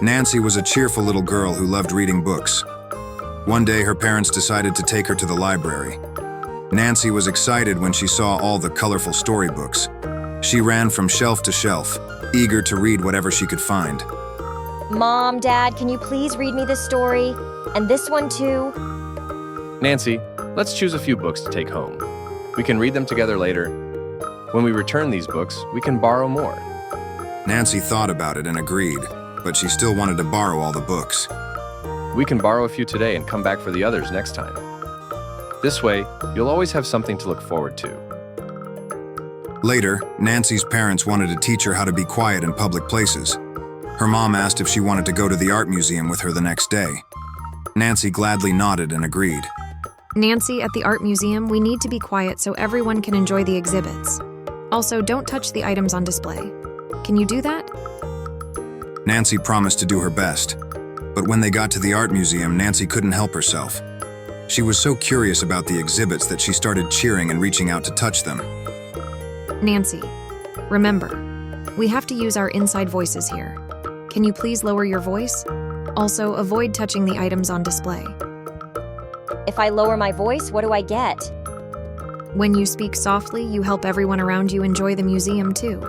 Nancy was a cheerful little girl who loved reading books. One day, her parents decided to take her to the library. Nancy was excited when she saw all the colorful storybooks. She ran from shelf to shelf, eager to read whatever she could find. Mom, Dad, can you please read me this story? And this one too? Nancy, let's choose a few books to take home. We can read them together later. When we return these books, we can borrow more. Nancy thought about it and agreed, but she still wanted to borrow all the books. We can borrow a few today and come back for the others next time. This way, you'll always have something to look forward to. Later, Nancy's parents wanted to teach her how to be quiet in public places. Her mom asked if she wanted to go to the art museum with her the next day. Nancy gladly nodded and agreed. Nancy, at the art museum, we need to be quiet so everyone can enjoy the exhibits. Also, don't touch the items on display. Can you do that? Nancy promised to do her best. But when they got to the art museum, Nancy couldn't help herself. She was so curious about the exhibits that she started cheering and reaching out to touch them. Nancy, remember, we have to use our inside voices here. Can you please lower your voice? Also, avoid touching the items on display. If I lower my voice, what do I get? When you speak softly, you help everyone around you enjoy the museum too.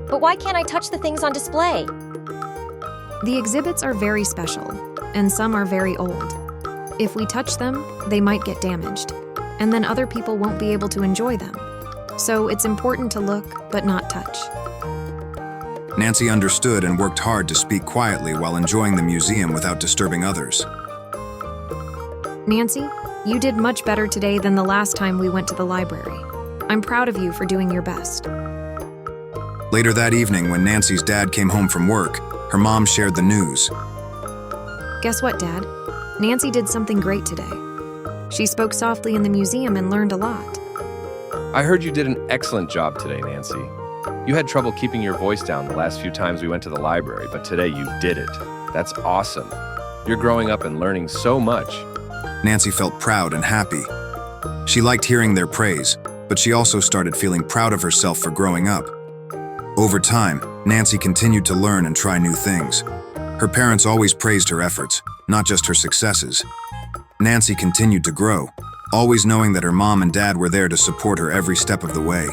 But why can't I touch the things on display? The exhibits are very special, and some are very old. If we touch them, they might get damaged, and then other people won't be able to enjoy them. So it's important to look, but not touch. Nancy understood and worked hard to speak quietly while enjoying the museum without disturbing others. Nancy, you did much better today than the last time we went to the library. I'm proud of you for doing your best. Later that evening, when Nancy's dad came home from work, her mom shared the news. Guess what, Dad? Nancy did something great today. She spoke softly in the museum and learned a lot. I heard you did an excellent job today, Nancy. You had trouble keeping your voice down the last few times we went to the library, but today you did it. That's awesome. You're growing up and learning so much. Nancy felt proud and happy. She liked hearing their praise, but she also started feeling proud of herself for growing up. Over time, Nancy continued to learn and try new things. Her parents always praised her efforts, not just her successes. Nancy continued to grow, always knowing that her mom and dad were there to support her every step of the way.